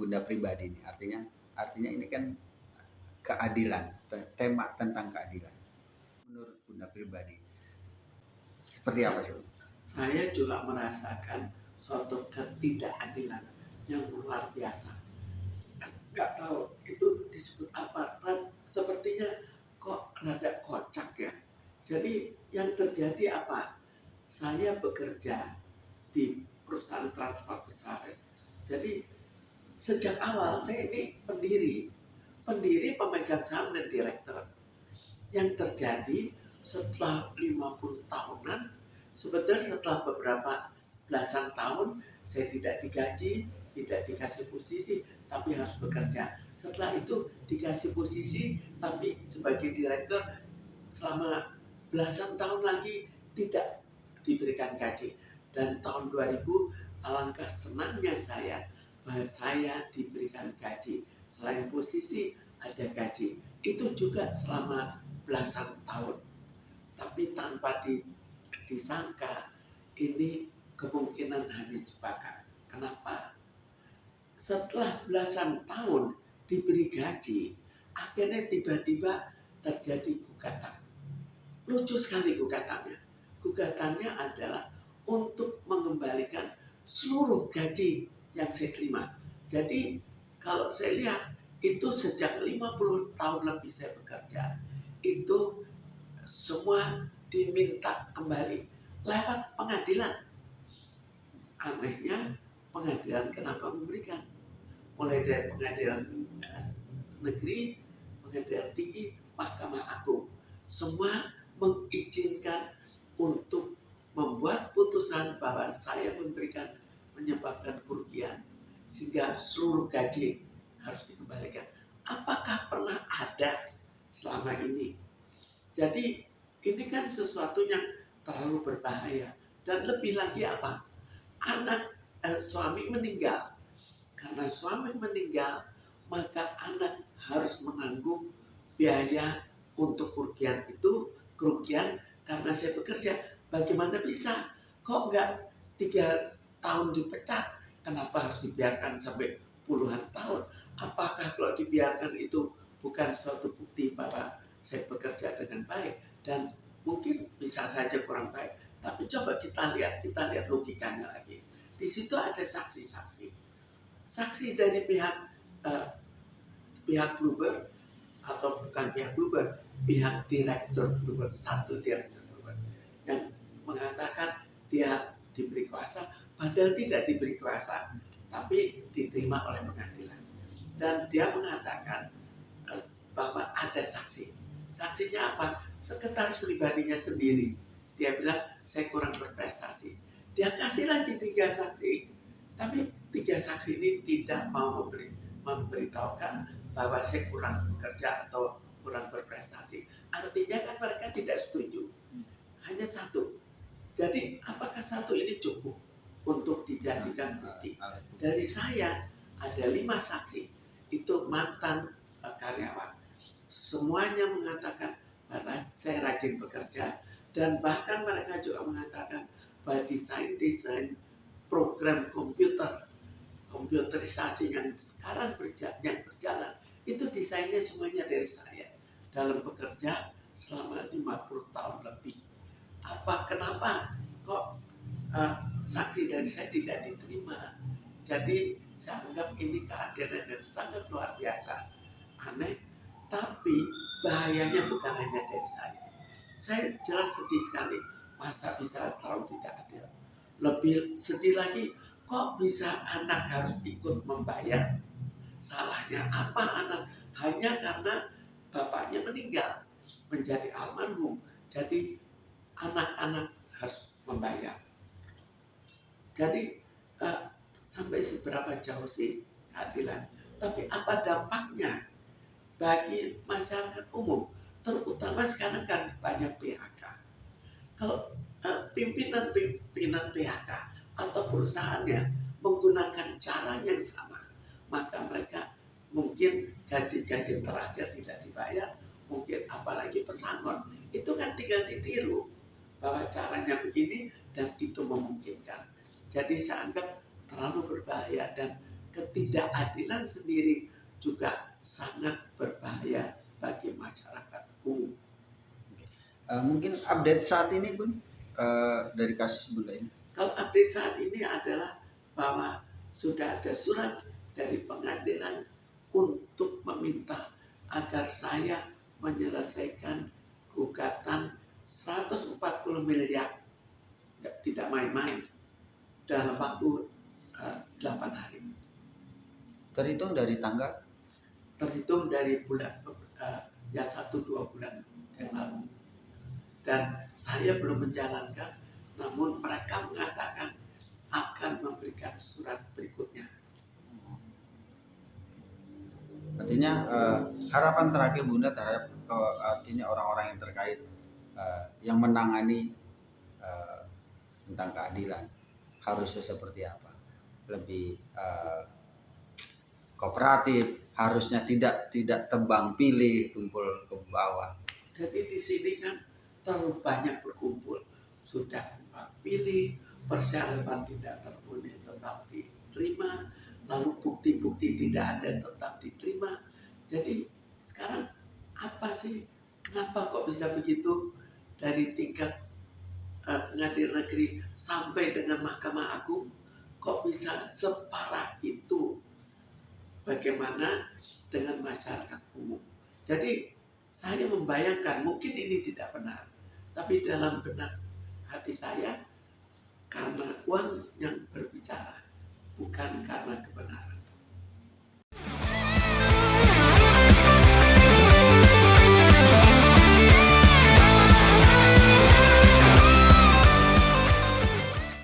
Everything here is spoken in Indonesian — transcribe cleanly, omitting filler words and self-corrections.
Bunda pribadi nih, artinya ini kan keadilan, tema tentang keadilan. Menurut Bunda pribadi, seperti apa sih? Saya juga merasakan suatu ketidakadilan yang luar biasa. Nggak tahu itu disebut apa, sepertinya kok rada kocak ya. Jadi yang terjadi apa? Saya bekerja di perusahaan transport besar. Jadi sejak awal saya ini pendiri pemegang saham dan direktur. Yang terjadi setelah 50 tahunan, sebetulnya setelah beberapa belasan tahun saya tidak digaji, tidak dikasih posisi, tapi harus bekerja. Setelah itu dikasih posisi, tapi sebagai direktur selama belasan tahun lagi tidak diberikan gaji. Dan tahun 2000 alangkah senangnya saya bahwa saya diberikan gaji. Selain posisi ada gaji. Itu juga selama belasan tahun. Tapi tanpa disangka ini kemungkinan hanya jebakan. Kenapa? Setelah belasan tahun diberi gaji, akhirnya tiba-tiba terjadi gugatan. Lucu sekali gugatannya. Gugatannya adalah untuk mengembalikan seluruh gaji yang saya terima. Jadi kalau saya lihat itu sejak 50 tahun lebih saya bekerja, itu semua diminta kembali lewat pengadilan. Anehnya pengadilan kenapa memberikan? Mulai dari pengadilan negeri, pengadilan tinggi, Mahkamah Agung, semua mengizinkan untuk membuat putusan bahwa saya menyebabkan kerugian sehingga seluruh gaji harus dikembalikan. Apakah pernah ada selama ini? Jadi ini kan sesuatu yang terlalu berbahaya. Dan lebih lagi apa? Suami meninggal. Karena suami meninggal, maka anak harus menanggung biaya untuk kerugian itu. Kerugian karena saya bekerja. Bagaimana bisa? Kok nggak 3 tahun dipecat? Kenapa harus dibiarkan sampai puluhan tahun? Apakah kalau dibiarkan itu bukan suatu bukti bahwa saya bekerja dengan baik? Dan mungkin bisa saja kurang baik. Tapi coba kita lihat logikanya lagi. Di situ ada saksi-saksi. Saksi dari pihak Bluebird, atau bukan pihak Bluebird, pihak direktur Bluebird, satu direktur Bluebird yang mengatakan dia diberi kuasa, padahal tidak diberi kuasa, tapi diterima oleh pengadilan. Dan dia mengatakan bahwa ada saksi. Saksinya apa? Sekretaris pribadinya sendiri. Dia bilang saya kurang berprestasi. Dia kasih lagi 3 saksi, tapi 3 saksi ini tidak mau memberitahukan bahwa saya kurang bekerja atau kurang berprestasi. Artinya kan mereka tidak setuju. Hanya 1. Jadi apakah 1 ini cukup untuk dijadikan bukti? Dari saya ada 5 saksi. Itu mantan karyawan. Semuanya mengatakan bahwa saya rajin bekerja. Dan bahkan mereka juga mengatakan bahwa desain program komputerisasi yang sekarang berjalan itu desainnya semuanya dari saya dalam bekerja selama 50 tahun lebih. Kenapa kok saksi dari saya tidak diterima? Jadi saya anggap ini keadilan yang sangat luar biasa. Aneh, tapi bahayanya bukan hanya dari saya. Saya jelas sedih sekali, masa bisa terlalu tidak adil. Lebih sedih lagi, kok bisa anak harus ikut membayar? Salahnya apa anak? Hanya karena bapaknya meninggal, menjadi almarhum. Jadi anak-anak harus membayar. Jadi sampai seberapa jauh sih keadilan? Tapi apa dampaknya bagi masyarakat umum? Terutama sekarang kan banyak PHK. Kalau pimpinan PHK atau perusahaannya menggunakan cara yang sama, maka mereka mungkin gaji-gaji terakhir tidak dibayar, mungkin apalagi pesangon. Itu kan tinggal ditiru bahwa caranya begini dan itu memungkinkan. Jadi saya anggap terlalu berbahaya dan ketidakadilan sendiri juga sangat berbahaya bagi masyarakat umum. Mungkin update saat ini pun dari kasus Bunda ini. Kalau update saat ini adalah bahwa sudah ada surat dari pengadilan untuk meminta agar saya menyelesaikan gugatan 140 miliar, tidak main-main, dalam waktu 8 hari. Terhitung dari tanggal? Terhitung dari bulan, ya 1-2 bulan yang lalu. Dan saya belum menjalankan, namun mereka mengatakan akan memberikan surat berikutnya. Artinya harapan terakhir Bunda terhadap artinya orang-orang yang terkait yang menangani tentang keadilan harusnya seperti apa? Lebih kooperatif, harusnya tidak tebang pilih, tumpul ke bawah. Jadi di sini kan terlalu banyak berkumpul, sudah pilih, persyaratan tidak terpenuhi tetap diterima, lalu bukti-bukti tidak ada tetap diterima. Jadi sekarang apa sih, kenapa kok bisa begitu dari tingkat pengadilan negeri sampai dengan Mahkamah Agung, kok bisa separah itu? Bagaimana dengan masyarakat umum? Jadi saya membayangkan mungkin ini tidak benar, tapi dalam benak hati saya, karena uang